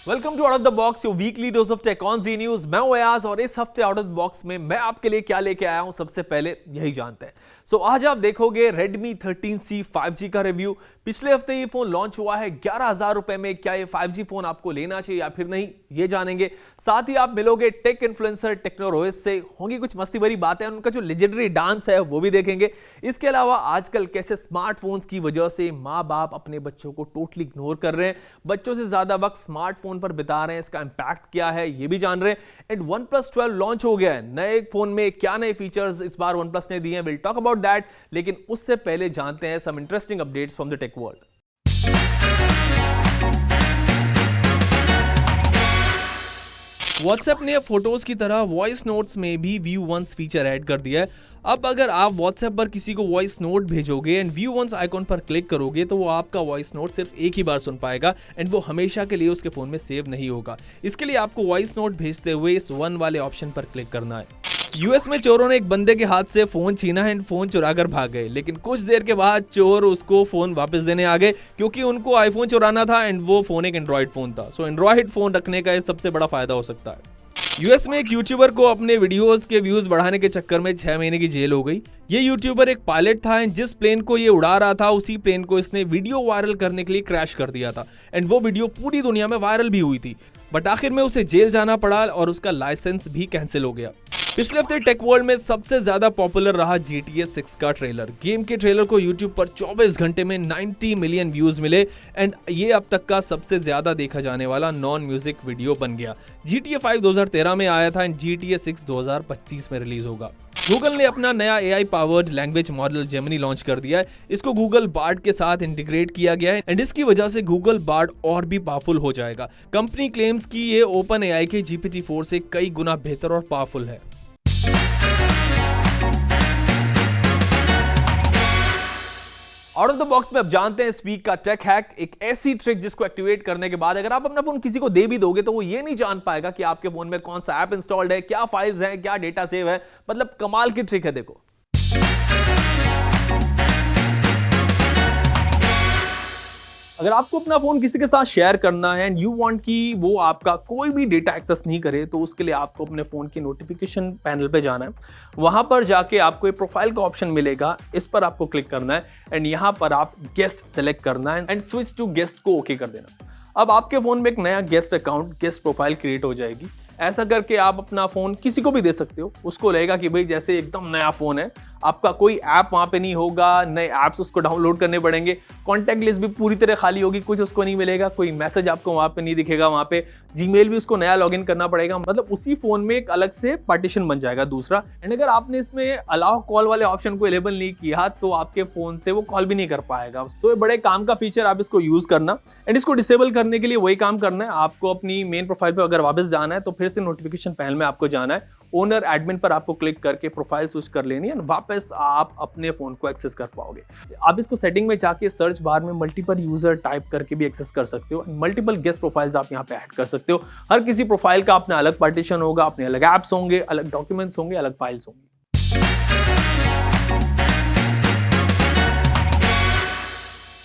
Welcome to out of the Box, your weekly dose of tech on Zee news. मैं हूं अयाज और इस हफ्ते आउट ऑफ द बॉक्स में मैं आपके लिए क्या लेके आया हूं सबसे पहले यही जानते हैं। आज आप देखोगे Redmi 13C 5G का रिव्यू। पिछले हफ्ते ये फोन लॉन्च हुआ है 11,000 रुपए में। क्या ये 5G फोन आपको लेना चाहिए या फिर नहीं, ये जानेंगे। साथ ही आप मिलोगे टेक इन्फ्लुएंसर टेक्नोरोइस से, होंगी कुछ मस्ती भरी बातें, उनका जो लेजेंडरी डांस है वो भी देखेंगे। इसके अलावा आजकल कैसे स्मार्टफोन्स की वजह से माँ बाप अपने बच्चों को टोटली इग्नोर कर रहे हैं, बच्चों से ज्यादा वक्त स्मार्टफोन पर बिता रहे हैं, इसका इंपैक्ट क्या है ये भी जान रहे हैं। एंड OnePlus 12 लॉन्च हो गया है। नए फोन में क्या नए फीचर्स इस बार OnePlus ने दिए हैं, विल टॉक अबाउट दैट। लेकिन उससे पहले जानते हैं some interesting updates from the tech world. WhatsApp ने फोटोज की तरह वॉइस नोट्स में भी व्यू वंस फीचर ऐड कर दिया है। अब अगर आप WhatsApp पर किसी को वॉइस नोट भेजोगे एंड व्यू वंस आइकॉन पर क्लिक करोगे तो वो आपका वॉइस नोट सिर्फ एक ही बार सुन पाएगा एंड वो हमेशा के लिए उसके फोन में सेव नहीं होगा। इसके लिए आपको वॉइस नोट भेजते हुए इस वन वाले ऑप्शन पर क्लिक करना है। यूएस में चोरों ने एक बंदे के हाथ से फोन छीना एंड फोन चुराकर भाग गए, लेकिन कुछ देर के बाद चोर उसको फोन वापस देने आ गए क्योंकि उनको आईफोन चुराना था एंड वो फोन एक एंड्रॉइड फोन था। एंड्रॉइड फोन रखने का सबसे बड़ा फायदा हो सकता है। यूएस में एक यूट्यूबर को अपने वीडियोस के व्यूज बढ़ाने के चक्कर में 6 महीने की जेल हो गई। ये यूट्यूबर एक पायलट था एंड जिस प्लेन को ये उड़ा रहा था उसी प्लेन को इसने वीडियो वायरल करने के लिए क्रैश कर दिया था एंड वो वीडियो पूरी दुनिया में वायरल भी हुई थी, बट आखिर में उसे जेल जाना पड़ा और उसका लाइसेंस भी कैंसिल हो गया। पिछले हफ्ते टेक वर्ल्ड में सबसे ज्यादा पॉपुलर रहा GTA 6 का ट्रेलर। गेम के ट्रेलर को YouTube पर 24 घंटे में 90 मिलियन व्यूज मिले एंड ये अब तक का सबसे ज्यादा देखा जाने वाला नॉन म्यूजिक वीडियो बन गया। GTA 5 2013 में आया था एंड GTA 6 2025 में रिलीज होगा। गूगल ने अपना नया AI powered language model Gemini launch कर दिया है। इसको गूगल बार्ड के साथ इंटीग्रेट किया गया है एंड इसकी वजह से गूगल बार्ड और भी पावरफुल हो जाएगा। कंपनी क्लेम्स कि ये OpenAI के GPT-4 से कई गुना बेहतर और पावरफुल है। आउट ऑफ द बॉक्स में अब जानते हैं इस वीक का टेक हैक, एक ऐसी ट्रिक जिसको एक्टिवेट करने के बाद अगर आप अपना फोन किसी को दे भी दोगे तो वो ये नहीं जान पाएगा कि आपके फोन में कौन सा ऐप इंस्टॉल्ड है, क्या फाइल्स हैं, क्या डेटा सेव है। मतलब कमाल की ट्रिक है। देखो, अगर आपको अपना फोन किसी के साथ शेयर करना है एंड यू वांट कि वो आपका कोई भी डेटा एक्सेस नहीं करे, तो उसके लिए आपको अपने फोन की नोटिफिकेशन पैनल पे जाना है। वहां पर जाके आपको एक प्रोफाइल का ऑप्शन मिलेगा, इस पर आपको क्लिक करना है एंड यहां पर आप गेस्ट सेलेक्ट करना है एंड स्विच टू गेस्ट को ओके कर देना। अब आपके फोन में एक नया guest account, guest profile create हो जाएगी। ऐसा करके आप अपना फोन किसी को भी दे सकते हो। उसको लगेगा कि भाई जैसे एकदम नया फोन है, आपका कोई ऐप वहां पे नहीं होगा, नए ऐप्स उसको डाउनलोड करने पड़ेंगे, कॉन्टैक्ट लिस्ट भी पूरी तरह खाली होगी, कुछ उसको नहीं मिलेगा, कोई मैसेज आपको वहां पे नहीं दिखेगा, वहां पे जीमेल भी उसको नया लॉगिन करना पड़ेगा। मतलब उसी फोन में एक अलग से पार्टीशन बन जाएगा दूसरा। एंड अगर आपने इसमें अलाउ कॉल वाले ऑप्शन को इनेबल नहीं किया तो आपके फोन से वो कॉल भी नहीं कर पाएगा। ये बड़े काम का फीचर, आप इसको यूज करना। एंड इसको डिसेबल करने के लिए वही काम करना है, आपको अपनी मेन प्रोफाइल पे अगर वापस जाना है तो फिर से नोटिफिकेशन पैनल में आपको जाना है, ओनर एडमिन पर आपको क्लिक करके प्रोफाइल स्विच कर लेनी है, वापस आप अपने फोन को एक्सेस कर पाओगे। आप इसको सेटिंग में जाके सर्च बार में मल्टीपल यूजर टाइप करके भी एक्सेस कर सकते हो। मल्टीपल गेस्ट प्रोफाइल्स आप यहाँ पे ऐड कर सकते हो। हर किसी प्रोफाइल का अपना अलग पार्टीशन होगा, अपने अलग ऐप्स होंगे, अलग डॉक्यूमेंट्स होंगे, अलग फाइल्स होंगी।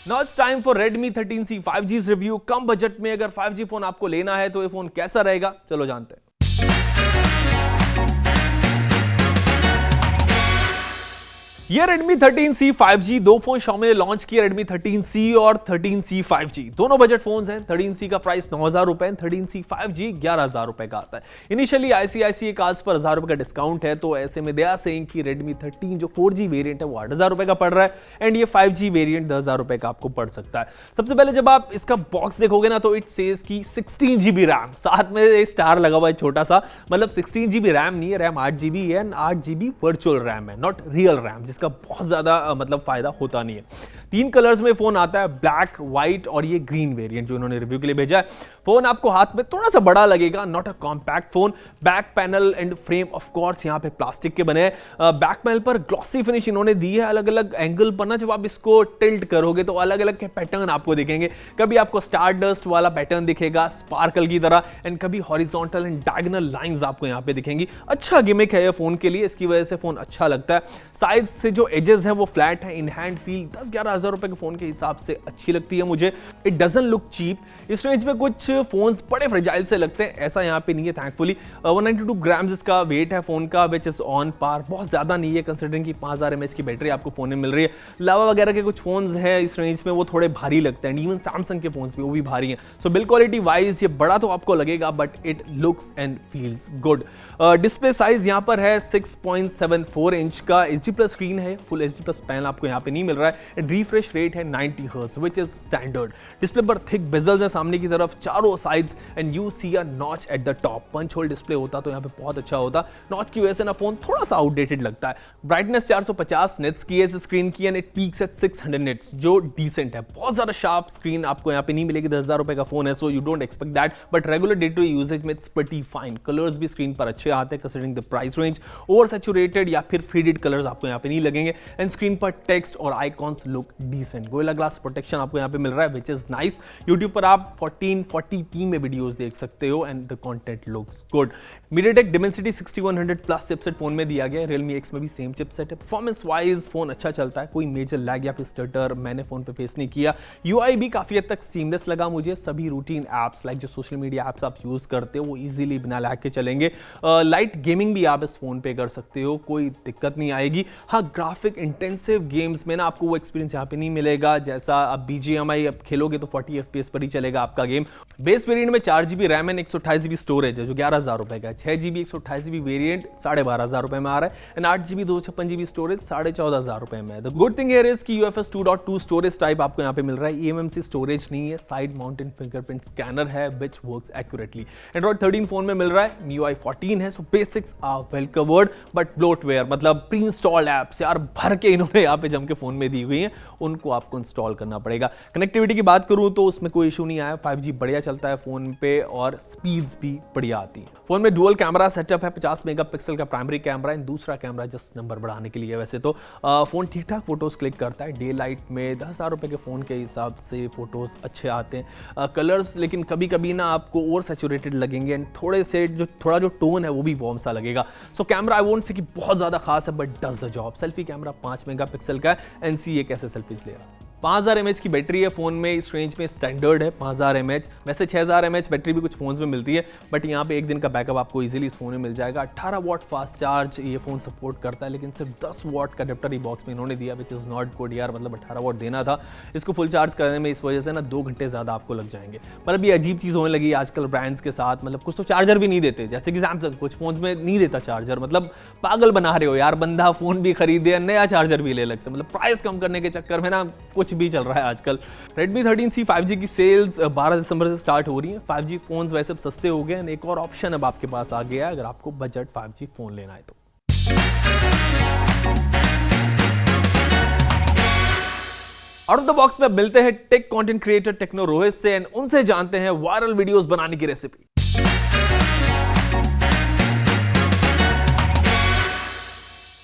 Now it's time for Redmi 13C 5G's review. Come budget में अगर 5G फोन आपको लेना है तो ये फोन कैसा रहेगा, चलो जानते हैं। ये Redmi 13C 5G दो फोन Xiaomi ने लॉन्च किए, Redmi 13C और 13C 5G। दोनों बजट फोन्स हैं। 13C का प्राइस 9,000 रुपए, 13C 5G 11,000 रुपए का आता है। इनिशियली ICICI कार्ड्स पर 1,000 रुपए का डिस्काउंट है, तो ऐसे में दे आर सेइंग कि Redmi 13 जो 4G वेरिएंट है वो 8,000 रुपए का पड़ रहा है एंड ये 5G वेरिएंट 10,000 रुपए का आपको पड़ सकता है। सबसे पहले जब आप इसका बॉक्स देखोगे ना तो इट सेज की 16 GB रैम, साथ में एक स्टार लगा हुआ है छोटा सा, मतलब 16 GB रैम नहीं है, रैम 8 GB है एंड 8 GB वर्चुअल रैम है, नॉट रियल रैम, का बहुत ज्यादा मतलब फायदा होता नहीं है। 3 कलर्स में फोन आता है, ब्लैक, व्हाइट और ये ग्रीन वेरिएंट जो इन्होंने रिव्यू के लिए भेजा है। फोन आपको हाथ में थोड़ा सा बड़ा लगेगा, not a compact phone. Back panel and frame of course यहाँ पे प्लास्टिक के बने हैं। बैक पैनल पर ग्लॉसी फिनिश इन्होंने दी है। अलग अलग एंगल पर ना जब आप इसको टिल्ट करोगे तो अलग अलग के पैटर्न आपको दिखेंगे। कभी आपको स्टार डस्ट वाला पैटर्न दिखेगा स्पार्कल की तरह एंड कभी हॉरिजॉन्टल एंड डायगोनल लाइंस आपको यहाँ पे दिखेंगी। अच्छा गिमिक है ये फोन के लिए, इसकी वजह से फोन अच्छा लगता है। साइज से इसके जो एजेस हैं वो फ्लैट है, इन हैंड फील 10-11 हज़ार रुपए के फोन के हिसाब से अच्छी लगती है मुझे। It doesn't look cheap. इस रेंज में कुछ फोन्स बड़े फ्रेजाइल से लगते हैं, ऐसा यहाँ पे नहीं है थैंकफुली। 192 ग्राम्स इसका वेट है फोन का, विच इज ऑन पार, बहुत ज्यादा नहीं है कंसिडरिंग की 5000 mAh की बैटरी आपको फोन में मिल रही है। लावा वगैरह के कुछ फोन्स हैं इस रेंज में वो थोड़े भारी लगते हैं, इवन सैमसंग के फोन्स भी वो भी भारी हैं। सो बिल्ड क्वालिटी वाइज ये बड़ा तो आपको लगेगा but it looks and feels good. Display size यहाँ पर है 6.74 इंच का, HD प्लस स्क्रीन है, फुल HD प्लस पैनल आपको यहाँ पे नहीं मिल रहा है। रिफ्रेश रेट है 90 hertz which is standard. Display पर थिक बेजल्स है सामने की तरफ, चारों sides, and you see a notch at the top. Punch hole display होता तो यहाँ पे बहुत अच्छा होता, नॉच की वजह से ना फोन थोड़ा सा आउटडेटेड लगता है। ब्राइटनेस 450 निट्स की है इस स्क्रीन की, and it peaks at 600 nits जो डिसेंट है। बहुत ज्यादा शार्प स्क्रीन आपको यहाँ पे नहीं मिलेगी, 10,000 रुपए का फोन है, so you don't expect that, but regular day to usages में इट्स प्रीटी फाइन। कलर्स भी स्क्रीन पर अच्छे आते हैं considering the price range. Over saturated या फिर फेडेड कलर्स आपको यहाँ पे नहीं लगेंगे, एंड स्क्रीन पर टेक्स्ट और icons look decent. Gorilla Glass protection आपको यहाँ पे मिल रहा है विच इज नाइस। यूट्यूब पर आप 1440p में वीडियोस देख सकते हो and the content looks good. MediaTek Dimensity 6100 plus chipset phone में दिया गया है, Realme X में भी सेम चिपसेट है। परफॉर्मेंस वाइज फोन अच्छा चलता है, कोई मेजर लैग या फिर स्टटर मैंने फोन पे फेस नहीं किया। UI भी काफी हद तक सीमलेस लगा मुझे, सभी रूटीन एप्स लाइक जो सोशल मीडिया एप्स आप यूज करते हो वो इजीली बिना लैग के चलेंगे। लाइट गेमिंग भी आप इस फोन पे कर सकते हो, कोई दिक्कत नहीं आएगी। हाँ, ग्राफिक इंटेंसिव गेम्स में ना आपको वो एक्सपीरियंस यहाँ पे नहीं मिलेगा, जैसा आप BGMI अब खेलोगे तो 40 FPS पर ही चलेगा आपका गेम। बेस वेरिएंट में 4GB RAM and 128GB storage है जो 11,000 रुपए का है। 6GB 128GB वेरिएंट 12,500 रुपए में आ रहा है, एंड 8GB 256GB स्टोरेज 14,500 रुपए में है। The good thing here is कि UFS 2.2 स्टोरेज टाइप आपको यहाँ पे मिल रहा है। eMMC स्टोरेज नहीं है, साइड माउंटेड फिंगरप्रिंट स्कैनर है which works accurately. Android 13 phone में मिल रहा है, MIUI 14 है, so basics are well covered, but bloatware मतलब प्री इंस्टॉल्ड एप्स यार भर के इन्होंने यहाँ पे जम के फोन में दी हुई हैं, उनको आपको इंस्टॉल करना पड़ेगा। कनेक्टिविटी की बात करूं तो उसमें कोई इशू नहीं आया, 5G बढ़िया चलता है फोन पे और स्पीड्स भी बढ़िया आती हैं। फोन में डुअल कैमरा सेटअप है, 50 मेगापिक्सल का प्राइमरी कैमरा एंड दूसरा कैमरा जस्ट नंबर बढ़ाने के लिए। वैसे तो फोन ठीक ठाक फोटोज क्लिक करता है, डे लाइट में 10,000 रुपए के फोन के हिसाब से फोटोज अच्छे आते हैं। कलर्स लेकिन कभी कभी ना आपको ओवर सैचुरेटेड लगेंगे एंड थोड़ा जो टोन है वो भी वार्म सा लगेगा। So camera I won't say कि बहुत ज्यादा खास है but does the job. Selfie camera 5 megapixel का है, NC कैसे सेल्फीज ले रहा है। 5000 mAh की बैटरी है फोन में, इस रेंज में स्टैंडर्ड है 5000 mAh। वैसे 6000 mAh बैटरी भी कुछ फोन्स में मिलती है, बट यहाँ पे एक दिन का बैकअप आपको इजीली इस फोन में मिल जाएगा। 18 वॉट फास्ट चार्ज ये फोन सपोर्ट करता है, लेकिन सिर्फ 10 वॉट का अडेप्टर ही बॉक्स में इन्होंने दिया विच इज नॉट गुड यार, मतलब 18 वॉट देना था। इसको फुल चार्ज करने में इस वजह से ना 2 घंटे ज्यादा आपको लग जाएंगे। मतलब ये अजीब चीज होने लगी आजकल ब्रांड्स के साथ, मतलब कुछ तो चार्जर भी नहीं देते, जैसे कि सैमसंग कुछ फोन में नहीं देता चार्जर, मतलब पागल बना रहे हो यार, बंदा फोन भी खरीदे नया चार्जर भी ले लग से, मतलब प्राइस कम करने के चक्कर में ना कुछ भी चल रहा है आजकल। Redmi 13C 5G की सेल्स 12 दिसंबर से स्टार्ट हो रही है। 5G फोन्स वैसे सस्ते हो गए हैं, एक और ऑप्शन अब आपके पास आ गया है अगर आपको बजट 5G फोन लेना है तो। आउट ऑफ द बॉक्स में मिलते हैं tech content creator Techno Rohit से एंड उनसे जानते हैं वायरल वीडियोस बनाने की recipe.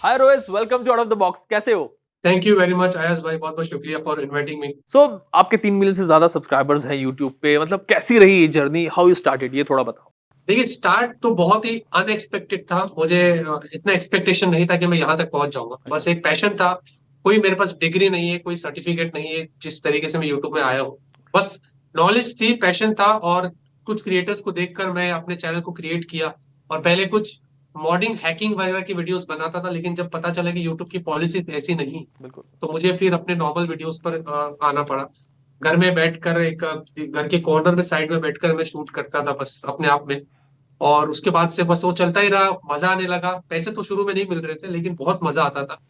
Hi Rohit, welcome to out of the box, कैसे हो? थैंक यू वेरी मच आयास भाई, बहुत बहुत शुक्रिया फॉर इनवाइटिंग मी। सो आपके 3 मिलियन से ज्यादा सब्सक्राइबर्स हैं यूट्यूब पे, मतलब कैसी रही ये जर्नी, हाउ यू स्टार्टेड, ये थोड़ा बताओ। देखिए, स्टार्ट तो बहुत ही अनएक्सपेक्टेड था। मुझे इतना एक्सपेक्टेशन नहीं था कि मैं यहाँ तक पहुंच जाऊंगा। बस एक पैशन था, कोई मेरे पास डिग्री नहीं है, कोई सर्टिफिकेट नहीं है जिस तरीके से मैं यूट्यूब में आया हूँ। बस नॉलेज थी, पैशन था, और कुछ क्रिएटर्स को देखकर मैं अपने चैनल को क्रिएट किया। और पहले कुछ मॉडिंग हैकिंग वगैरह की वीडियोस बनाता था, लेकिन जब पता चला कि यूट्यूब की पॉलिसी ऐसी नहीं, बिल्कुल, तो मुझे फिर अपने नॉर्मल वीडियोस पर आना पड़ा। घर में बैठकर एक घर के कॉर्नर में साइड में बैठकर मैं शूट करता था बस अपने आप में। और उसके बाद से बस वो चलता ही रहा, मजा आने लगा। पैसे तो शुरू में नहीं मिल रहे थे, लेकिन बहुत मजा आता था।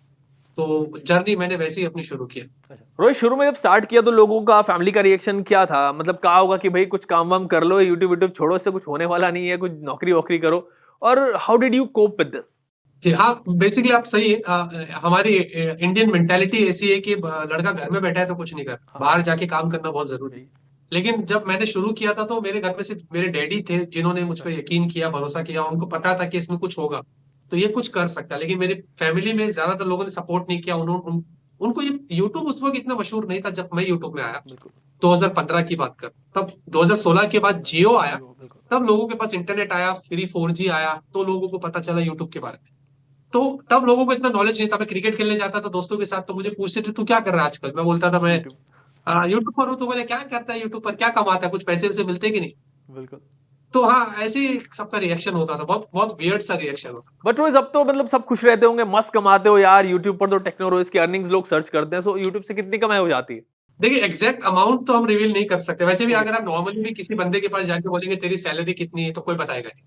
तो जर्नी मैंने वैसे ही अपनी शुरू किया। रोहित शुरू में जब स्टार्ट किया तो लोगों का, फैमिली का रिएक्शन क्या था? मतलब कहा होगा कि भाई कुछ काम वाम कर लो, यूट्यूब छोड़ो, इससे कुछ होने वाला नहीं है, कुछ नौकरी वोकरी करो, और how did you cope with this? जी हाँ, बेसिकली आप सही है। हमारी इंडियन मेंटालिटी ऐसी है कि लड़का घर में बैठा है तो कुछ नहीं कर, बाहर जाके काम करना बहुत जरूरी है। लेकिन जब मैंने शुरू किया था तो मेरे घर में सिर्फ मेरे डैडी थे जिन्होंने मुझ पर यकीन किया, भरोसा किया। उनको पता था कि इसमें कुछ होगा, तो ये कुछ कर सकता है। लेकिन मेरी फैमिली में ज्यादातर लोगों ने सपोर्ट नहीं किया। उनको ये यूट्यूब उस वक्त इतना मशहूर नहीं था जब मैं यूट्यूब में आया। 2015 की बात कर, तब 2016 के बाद जियो आया, तब लोगों के पास इंटरनेट आया, फ्री 4G आया, तो लोगों को पता चला यूट्यूब के बारे में। तो तब लोगों को इतना नॉलेज नहीं था। मैं क्रिकेट खेलने जाता था दोस्तों के साथ, तो मुझे पूछते थे तू क्या कर रहा है आजकल, मैं बोलता था मैं यूट्यूब पर हूँ। तो बोले क्या करता है यूट्यूब पर, क्या कमाता है, कुछ पैसे वैसे मिलते कि नहीं। बिल्कुल। तो हाँ, ऐसे ही सबका रिएक्शन होता था, बहुत बहुत वियर्ड सा रिएक्शन होता था। बट रोहित अब तो मतलब सब खुश रहते होंगे, मस्त कमाते हो यार यूट्यूब पर, तो टेक्नो रोहित की अर्निंग्स लोग सर्च करते हैं, सो यूट्यूब से कितनी कमाई हो जाती है? देखिए एग्जैक्ट अमाउंट तो हम रिवील नहीं कर सकते, वैसे भी ओके। अगर आप नॉर्मली भी किसी बंदे के पास जाके बोलेंगे तेरी सैलरी कितनी है, तो कोई बताएगा नहीं।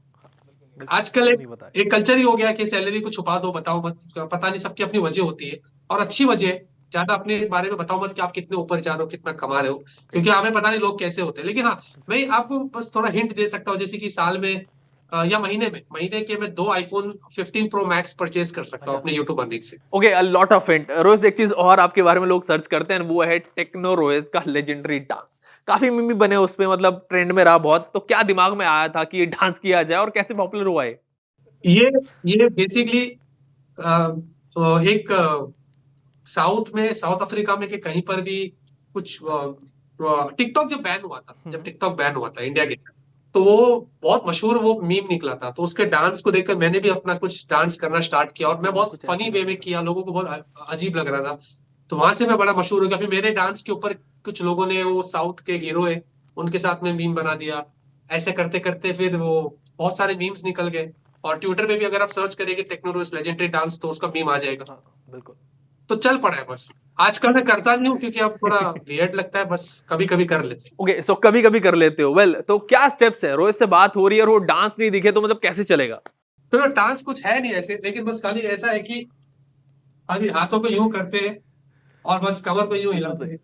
बिल्कुल आजकल नहीं एक बताया। एक कल्चर ही हो गया कि सैलरी को छुपा दो, बताओ मत, पता नहीं, सबकी अपनी वजह होती है, और अच्छी वजह है। ज्यादा अपने बारे में बताओ मत कि आप कितने ऊपर जा रहे हो, कितना कमा रहे हो, क्योंकि हमें पता नहीं लोग कैसे होते हैं। लेकिन हाँ, मैं आपको बस थोड़ा हिंट दे सकता हूँ, जैसे कि साल में या महीने के मैं 2 iPhone 15 Pro Max परचेज कर सकता हूँ अपने यूट्यूब अर्निंग से। Okay, a lot of hint. Rohit एक चीज और आपके बारे में लोग सर्च करते हैं, वो है टेक्नो रोहित का लेजेंडरी डांस। काफी मीम भी बने उस पे, मतलब ट्रेंड में रहा बहुत। तो क्या दिमाग में आया था कि ये डांस किया जाए और कैसे पॉपुलर हुआ है? ये ये बेसिकली एक साउथ अफ्रीका में कि कहीं पर भी कुछ टिकटॉक जब बैन हुआ था, जब टिकटॉक बैन हुआ था इंडिया के, तो वो बहुत मशहूर वो मीम निकला था। तो उसके डांस को देखकर मैंने भी अपना कुछ डांस करना स्टार्ट किया, और मैं बहुत कुछ ऐसे फनी वे लग में रहा किया, लोगों को बहुत अजीब लग रहा था। तो वहां से मैं बड़ा मशहूर हो गया। फिर मेरे डांस के ऊपर कुछ लोगों ने, वो साउथ के हीरो है, उनके साथ में मीम बना दिया। ऐसे करते करते फिर वो बहुत सारे मीम्स निकल गए। और ट्विटर पे भी अगर आप सर्च करेंगे टेक्नोलॉजी लेजेंडरी डांस, तो उसका मीम आ जाएगा। था। हाँ, बिल्कुल। तो चल पड़ा है बस। आजकल मैं करता नहीं हूँ क्योंकि अब थोड़ा वियर्ड लगता है, बस कभी कभी कर लेते हैं। ओके, सो कभी कभी कर लेते हो। वेल, तो क्या स्टेप्स है? रोहित से बात हो रही है और वो डांस नहीं दिखे तो मतलब कैसे चलेगा? तो डांस कुछ है नहीं ऐसे, लेकिन बस खाली ऐसा है कि अभी हाथों को यूं करते हैं और बस कमर को यूं बिल्कुल हिलाते सही। हैं।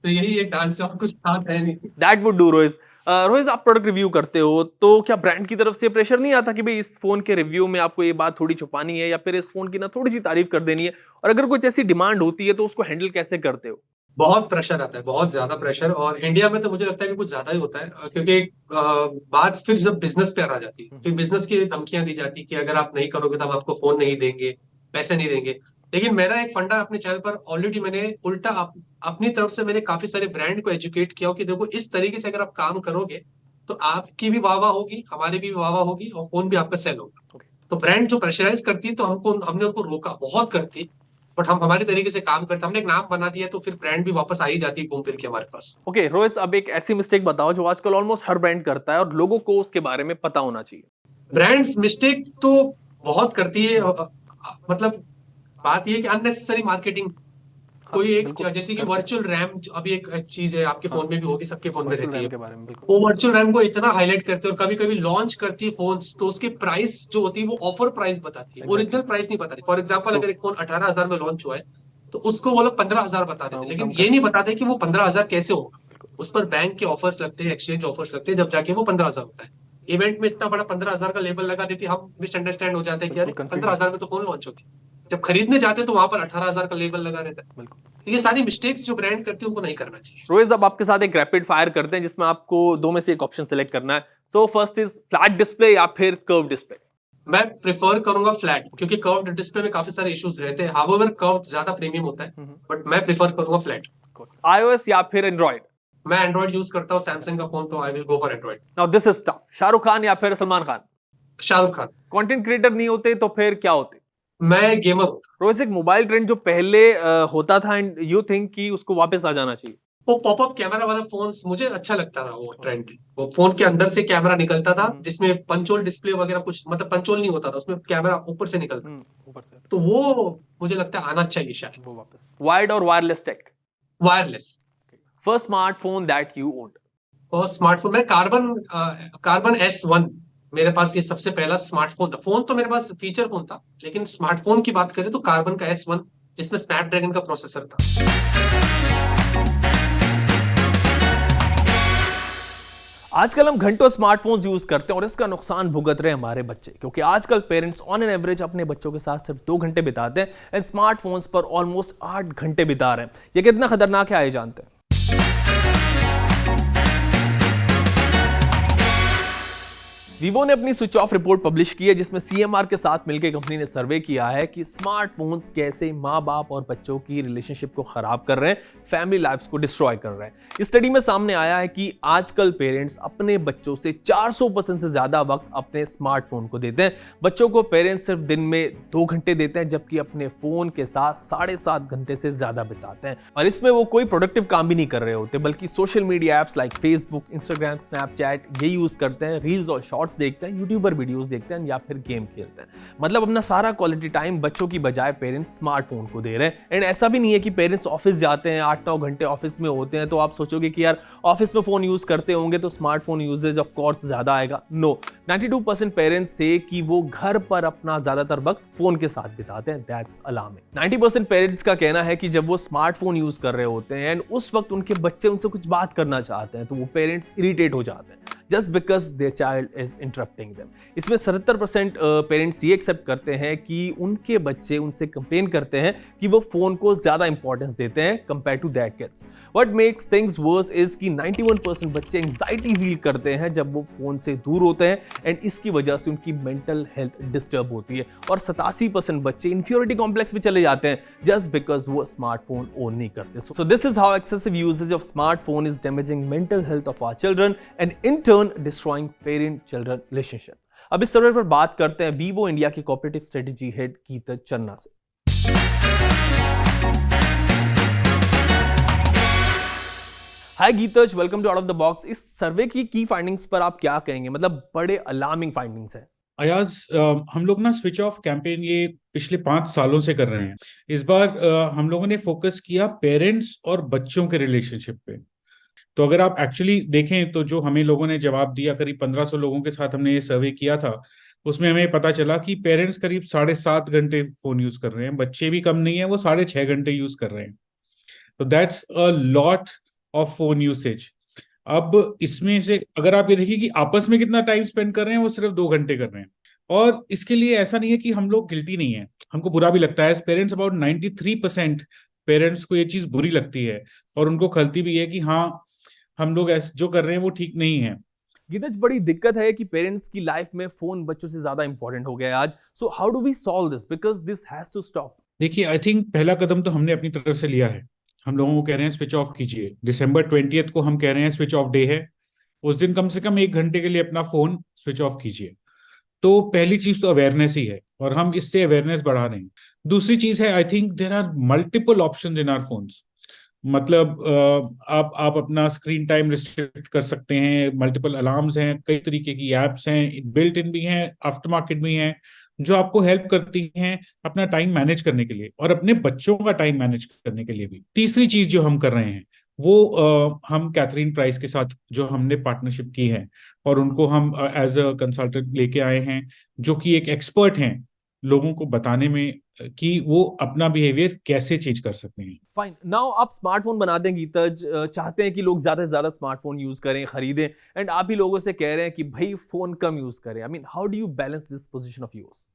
तो यही एक डांस है, और कुछ खास है नहीं। That would do Rohit. Rohit, आप प्रोडक्ट रिव्यू करते हो, तो क्या ब्रांड की तरफ से प्रेशर नहीं आता कि भाई इस फोन के रिव्यू में आपको ये बात थोड़ी छुपानी है, या फिर इस फोन की ना थोड़ी सी तारीफ कर देनी है? और अगर कुछ ऐसी डिमांड होती है तो उसको हैंडल कैसे करते हो? बहुत प्रेशर आता है, बहुत ज्यादा प्रेशर, और इंडिया में तो मुझे लगता है कि कुछ ज्यादा ही होता है। क्योंकि बात फिर जब बिजनेस पे आ जाती है, फिर बिजनेस की धमकियां दी जाती है कि अगर आप नहीं करोगे तो हम आपको फोन नहीं देंगे, पैसे नहीं देंगे। लेकिन मेरा एक फंडा अपने चैनल पर ऑलरेडी मैंने उल्टा अपनी तरफ से मैंने काफी सारे ब्रांड को एजुकेट किया हो कि देखो इस तरीके से अगर आप काम करोगे तो आपकी भी वाह वाह होगी, हमारी भी वाह वाह होगी, और फोन भी आपका सेल होगा। ओके। तो ब्रांड जो प्रेशराइज करती है, तो हमने उनको रोका, बहुत करती, बट हम हमारे तरीके से काम करते हैं, हमने एक नाम बना दिया, तो फिर ब्रांड भी वापस आ ही जाती है घूम फिर के हमारे पास। ओके रोहित, अब एक ऐसी मिस्टेक बताओ जो आजकल ऑलमोस्ट हर ब्रांड करता है और लोगों को उसके बारे में पता होना चाहिए। ब्रांड्स मिस्टेक तो बहुत करती है, मतलब बात ये है कि अननेसेसरी मार्केटिंग। हाँ कोई एक बिल्कुल जैसे कि करते हैं। वर्चुअल रैम अभी एक चीज है, आपके हाँ, फोन में भी होगी, सबके फोन में वर्चुअल रहती है। रैम के बारे में बिल्कुल। वो वर्चुअल रैम को इतना हाईलाइट करते हैं, और कभी कभी लॉन्च करती है फोन्स, तो उसकी प्राइस जो होती है वो ऑफर प्राइस बताती है, एग्जैक्टली। ओरिजिनल प्राइस नहीं बताती। For example true. अगर एक फोन 18,000 में लॉन्च हुआ है, तो उसको वो लोग 15,000 बता हाँ, देते हैं, वो लेकिन कम ये कर नहीं देते हैं। बताते कि वो 15,000 कैसे होगा। बिल्कुल। उस पर बैंक के ऑफर्स लगते हैं, एक्सचेंज ऑफर्स लगते हैं, जब जाके वो 15,000 होता है। इवेंट में इतना बड़ा 15,000 का लेबल लगा देती है, हम मिसअंडरस्टैंड हो जाते हैं कि बिल्कुल अरे कंफ्यूज हो 15,000 में तो फोन लॉन्च होगी। जब खरीदने जाते हैं तो वहां पर 18,000 का लेबल लगा रहता है। बिल्कुल। तो ये सारी मिस्टेक्स जो ब्रांड करती है उनको नहीं करना चाहिए। रोहित, अब आपके साथ एक रैपिड फायर करते हैं जिसमें आपको दो में से एक ऑप्शन सेलेक्ट करना है। So first is flat display या फिर कर्व डिस्प्ले? मैं प्रेफर करूंगा फ्लैट, क्योंकि कर्व्ड डिस्प्ले में काफी सारे इश्यूज रहते हैं, हाउएवर कर्व्ड ज्यादा प्रीमियम होता है, बट मैं प्रेफर करूंगा फ्लैट। iOS या फिर एंड्रॉइड? मैं एंड्रॉइड यूज करता हूँ, सैमसंग का फोन, तो I will go for Android. Now this is tough. Shahrukh Khan या फिर सलमान खान? शाहरुख खान। कंटेंट क्रिएटर नहीं होते तो फिर क्या होते? मैं गेमर हूँ। रोहित, एक मोबाइल ट्रेंड जो पहले होता था एंड यू थिंक कि उसको वापस आ जाना चाहिए? वो पॉपअप कैमरा वाला फोन मुझे अच्छा लगता था, वो ट्रेंड। वो फोन के अंदर से कैमरा निकलता था, जिसमें पंचोल डिस्प्ले वगैरह कुछ, मतलब पंचोल नहीं होता था, उसमें कैमरा ऊपर से निकलता। ऊपर से तो वो मुझे लगता है आना चाहिए शायद। वो वापस। वायर्ड और wireless tech? Wireless. First smartphone that you owned? और स्मार्टफोन में कार्बन S1, मेरे पास ये सबसे पहला स्मार्टफोन था। फोन तो मेरे पास फीचर फोन था, लेकिन स्मार्टफोन की बात करें तो कार्बन का S1, जिसमें स्नैपड्रैगन का प्रोसेसर था। आजकल हम घंटों स्मार्टफोन्स यूज करते हैं और इसका नुकसान भुगत रहे हैं हमारे बच्चे, क्योंकि आजकल पेरेंट्स ऑन एन एवरेज अपने बच्चों के साथ सिर्फ 2 घंटे बिताते हैं एंड स्मार्टफोन्स पर ऑलमोस्ट 8 घंटे बिता रहे हैं। ये कितना खतरनाक है आइए जानते हैं। वीवो ने अपनी स्विच ऑफ रिपोर्ट पब्लिश की है जिसमें सीएमआर के साथ मिलकर कंपनी ने सर्वे किया है कि स्मार्टफोन्स कैसे माँ बाप और बच्चों की रिलेशनशिप को खराब कर रहे हैं, फैमिली लाइफ्स को डिस्ट्रॉय कर रहे हैं। इस स्टडी में सामने आया है कि आजकल पेरेंट्स अपने बच्चों से 400% से ज्यादा वक्त अपने स्मार्टफोन को देते हैं। बच्चों को पेरेंट्स सिर्फ दिन में 2 घंटे देते हैं जबकि अपने फोन के साथ 7.5 घंटे से ज्यादा बिताते हैं। और इसमें वो कोई प्रोडक्टिव काम भी नहीं कर रहे होते बल्कि social media apps like Facebook, Instagram, Snapchat ये यूज करते हैं, रील्स और शॉर्ट्स देखते हैं, यूट्यूबर वीडियोस देखते हैं या फिर गेम खेलते हैं। मतलब अपना सारा क्वालिटी टाइम बच्चों की बजाय पेरेंट्स स्मार्टफोन को दे रहे हैं। एंड ऐसा भी नहीं है कि पेरेंट्स ऑफिस जाते हैं, 8-9 घंटे ऑफिस में होते हैं तो आप सोचोगे कि यार ऑफिस में फोन यूज करते होंगे तो स्मार्टफोन यूजेज ऑफ कोर्स ज्यादा आएगा। नो, 92% पेरेंट्स से कि वो घर पर अपना ज्यादातर वक्त फोन के साथ बिताते हैं। That's alarming. 90% पेरेंट्स का कहना है कि जब वो स्मार्टफोन यूज कर रहे होते हैं एंड उस वक्त उनके बच्चे उनसे कुछ बात करना चाहते हैं तो वो पेरेंट्स इरिटेट हो जाते हैं just because their child is interrupting them। इसमें 77% पेरेंट्स ये एक्सेप्ट करते हैं कि उनके बच्चे उनसे कंप्लेन करते हैं कि वो फोन को ज्यादा इंपॉर्टेंस देते हैं compare to their kids. What makes things worse is कि 91% बच्चे एंजाइटी फील करते हैं जब वो फोन से दूर होते हैं एंड इसकी वजह से उनकी मेंटल हेल्थ डिस्टर्ब होती है। और 87% बच्चे इंफ्योरिटी कॉम्प्लेक्स में चले जाते हैं जस्ट बिकॉज वो स्मार्टफोन ओन नहीं करते। So this is how excessive usage of smartphone is damaging mental health of our children and in turn destroying parent-children relationship। अब इस सर्वे पर बात करते हैं वीवो इंडिया के corporative strategy head Geetaj Channa से। Hi Geetaj, welcome to out of the box. इस survey की फाइंडिंग्स पर आप क्या कहेंगे? मतलब बड़े अलार्मिंग फाइंडिंग्स है। अयाज, हम लोग ना स्विच ऑफ कैंपेन ये पिछले 5 सालों से कर रहे हैं। इस बार हम लोगों ने फोकस किया पेरेंट्स और बच्चों के रिलेशनशिप पे। तो अगर आप एक्चुअली देखें तो जो हमें लोगों ने जवाब दिया, करीब 1500 लोगों के साथ हमने ये सर्वे किया था, उसमें हमें पता चला कि पेरेंट्स करीब 7.5 घंटे फोन यूज कर रहे हैं, बच्चे भी कम नहीं है, वो 6.5 घंटे यूज कर रहे हैं। तो that's a lot of phone usage. अब इसमें से अगर आप ये देखिए कि आपस में कितना टाइम स्पेंड कर रहे हैं, वो सिर्फ 2 घंटे कर रहे हैं। और इसके लिए ऐसा नहीं है कि हम लोग गिल्टी नहीं है, हमको बुरा भी लगता है। पेरेंट्स अबाउट 93% पेरेंट्स को ये चीज बुरी लगती है और उनको खलती भी है कि हाँ, हम लोग जो कर रहे हैं वो ठीक नहीं है। गीतज, बड़ी दिक्कत है कि पेरेंट्स की लाइफ में फोन बच्चों से ज्यादा इंपॉर्टेंट हो गया है आज। So how do we solve this, because this has to stop. देखिए, आई थिंक पहला कदम तो हमने अपनी तरफ से लिया है। हम लोगों को कह रहे हैं स्विच ऑफ कीजिए। December 20 को हम कह रहे हैं स्विच ऑफ डे है, उस दिन कम से कम 1 घंटे के लिए अपना फोन स्विच ऑफ कीजिए। तो पहली चीज तो अवेयरनेस ही है और हम इससे अवेयरनेस बढ़ा रहे हैं। दूसरी चीज है, I think there are multiple options in our phones. मतलब आप अपना स्क्रीन टाइम रिस्ट्रिक्ट कर सकते हैं, मल्टीपल अलार्म्स हैं, कई तरीके की एप्स हैं, बिल्ट इन भी हैं, आफ्टर मार्केट भी हैं, जो आपको हेल्प करती हैं अपना टाइम मैनेज करने के लिए और अपने बच्चों का टाइम मैनेज करने के लिए भी। तीसरी चीज जो हम कर रहे हैं वो हम कैथरीन प्राइस के साथ जो हमने पार्टनरशिप की है और उनको हम एज अ कंसल्टेंट लेके आए हैं, जो कि एक एक्सपर्ट हैं लोगों को बताने में कि वो अपना बिहेवियर कैसे चेंज कर सकते हैं। फाइन, नाउ आप स्मार्टफोन बना दें गीतज, चाहते हैं कि लोग ज्यादा से ज्यादा स्मार्टफोन यूज करें, खरीदें, एंड आप ही लोगों से कह रहे हैं कि भाई फोन कम यूज करें। I mean, how do you balance this position of yours?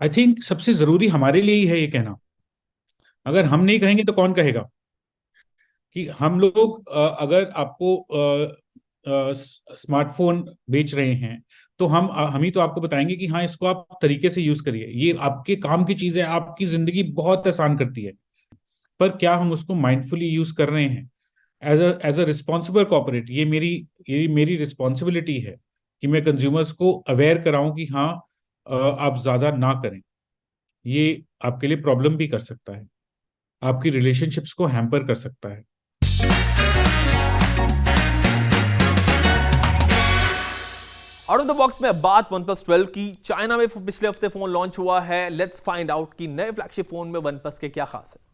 I think सबसे जरूरी हमारे लिए ही है ये कहना। अगर हम नहीं कहेंगे तो कौन कहेगा? कि हम लोग अगर आपको स्मार्टफोन बेच रहे हैं तो हम ही तो आपको बताएंगे कि हाँ, इसको आप तरीके से यूज करिए, ये आपके काम की चीज है, आपकी जिंदगी बहुत आसान करती है। पर क्या हम उसको माइंडफुली यूज कर रहे हैं एज अ रिस्पॉन्सिबल कॉर्पोरेट? ये मेरी रिस्पॉन्सिबिलिटी है कि मैं कंज्यूमर्स को अवेयर कराऊं कि हाँ, आप ज्यादा ना करें। ये आपके लिए प्रॉब्लम भी कर सकता है, आपकी रिलेशनशिप्स को हैम्पर कर सकता है। आउट ऑफ द बॉक्स में बात OnePlus 12 की। चाइना में पिछले हफ्ते फोन लॉन्च हुआ है। लेट्स फाइंड आउट कि नए फ्लैगशिप फोन में OnePlus के क्या खास है।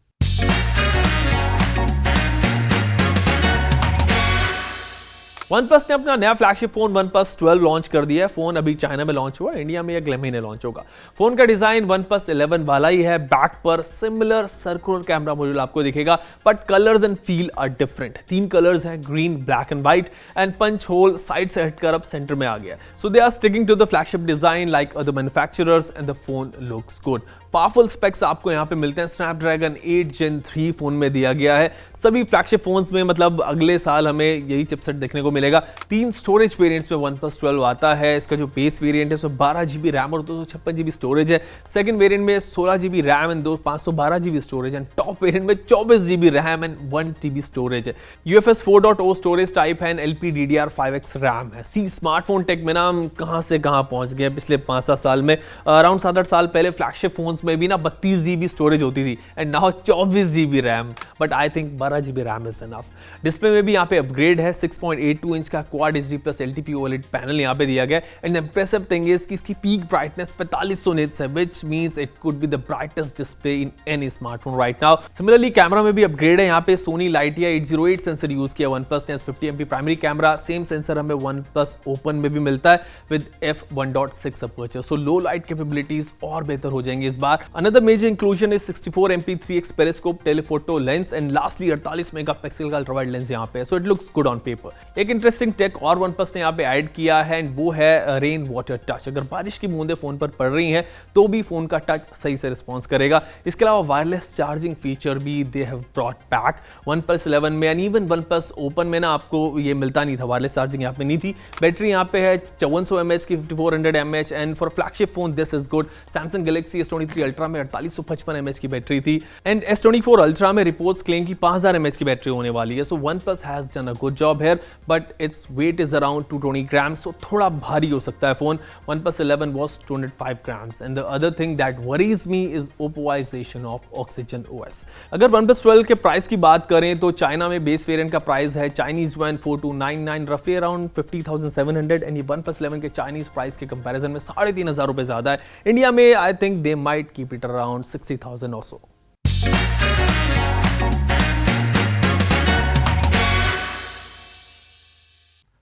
OnePlus ने अपना नया फ्लैगशिप फोन OnePlus 12 लॉन्च कर दिया है। फोन अभी चाइना में लॉन्च हुआ, इंडिया में अगले महीने लॉन्च होगा। फोन का डिजाइन OnePlus 11 वाला ही है। बैक पर सिमिलर सर्कुलर कैमरा मॉड्यूल आपको दिखेगा, but colours and feel are different. 3 colours हैं, green, black and white, and punch hole side से हटकर अब सेंटर में आ गया। So they are sticking to the flagship design like other manufacturers and the phone looks good. Powerful specs आपको यहाँ पे मिलते हैं। स्नैपड्रैगन 8 Gen 3 फोन में दिया गया है। सभी फ्लैगशिप फोन्स में मतलब अगले साल हमें यही चिपसेट देखने को मिलेगा। 3 स्टोरेज वेरिएंट्स में OnePlus 12 आता है। इसका जो बेस वेरिएंट है उसमें 12 GB रैम और 256 GB स्टोरेज है। सेकंड वेरिएंट में 16 GB RAM and 512 GB storage and top variant में 24 GB RAM and 1 TB storage है। UFS 4.0 स्टोरेज टाइप है एंड LPDDR5X रैम है। सी स्मार्टफोन टेक में ना हम कहां से कहां पहुंच गए पिछले 5-7 साल में। अराउंड 7-8 साल पहले फ्लैगशिप फोन्स में भी ना 32 GB स्टोरेज होती थी and now 24 GB RAM, but I think 12 GB RAM is enough. Display में भी यहाँ पे अपग्रेड है। 6.82 इंच का quad HD plus LTP OLED panel यहाँ पे दिया गया एंड इंप्रेसिव थिंग इज कि इसकी पीक ब्राइटनेस 4500 निट्स है, which means it could be the brightest display in any smartphone right now. Similarly camera में भी अपग्रेड है। यहाँ पे सोनी लाइटिया 808 सेंसर यूज किया OnePlus ने। 50 MP primary camera, same sensor हमें OnePlus Open में भी मिलता है with f1.6 aperture, so low light capabilities और बेहतर हो जाएंगे इस बार। Another major inclusion is 64 MP 3x periscope telephoto lens and lastly 48 megapixel का अल्ट्रा वाइड लेंस यहाँ पे, so it looks good on paper. एक इंटरेस्टिंग टेक और OnePlus ने यहाँ पे ऐड किया है एंड वो है रेन वाटर टच। अगर बारिश की बूंदें फोन पर पड़ रही हैं तो भी फोन का टच सही से रिस्पॉन्स करेगा। इसके अलावा वायरलेस चार्जिंग फीचर भी they have brought back. OnePlus 11 में एंड इवन OnePlus Open में ना आपको ये मिलता नहीं था, वायरलेस चार्जिंग यहाँ पे नहीं थी। बैटरी यहाँ पे है 5400 mAh की 5400 mAh and for flagship phone this is good. Samsung Galaxy S23 Ultra में 4855 mAh की बैटरी थी एंड S24 Ultra में रिपोर्ट्स क्लेम की 5000 mAh की बैटरी होने वाली है। सो OnePlus has done a good job here, but its weight is around 220 ग्राम, सो थोड़ा भारी हो सकता है phone. OnePlus 11 was 205 grams and the other thing that worries me is Oppoization of Oxygen OS। अगर OnePlus 12 के प्राइस की बात करें तो चाइना में बेस वेरिएंट का प्राइस है चाइनीज yuan 4299 रफली अराउंड 50,700 एंड ये OnePlus 11 के चाइनीज प्राइस के कंपैरिजन में 3,500 रुपए ज्यादा है। इंडिया में I think they might keep it around 60,000 और सो।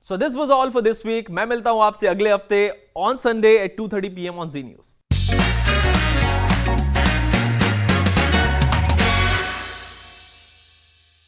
So this was all for this week। मैं मिलता हूं आपसे अगले हफ्ते on Sunday at 2:30 PM on Zee news.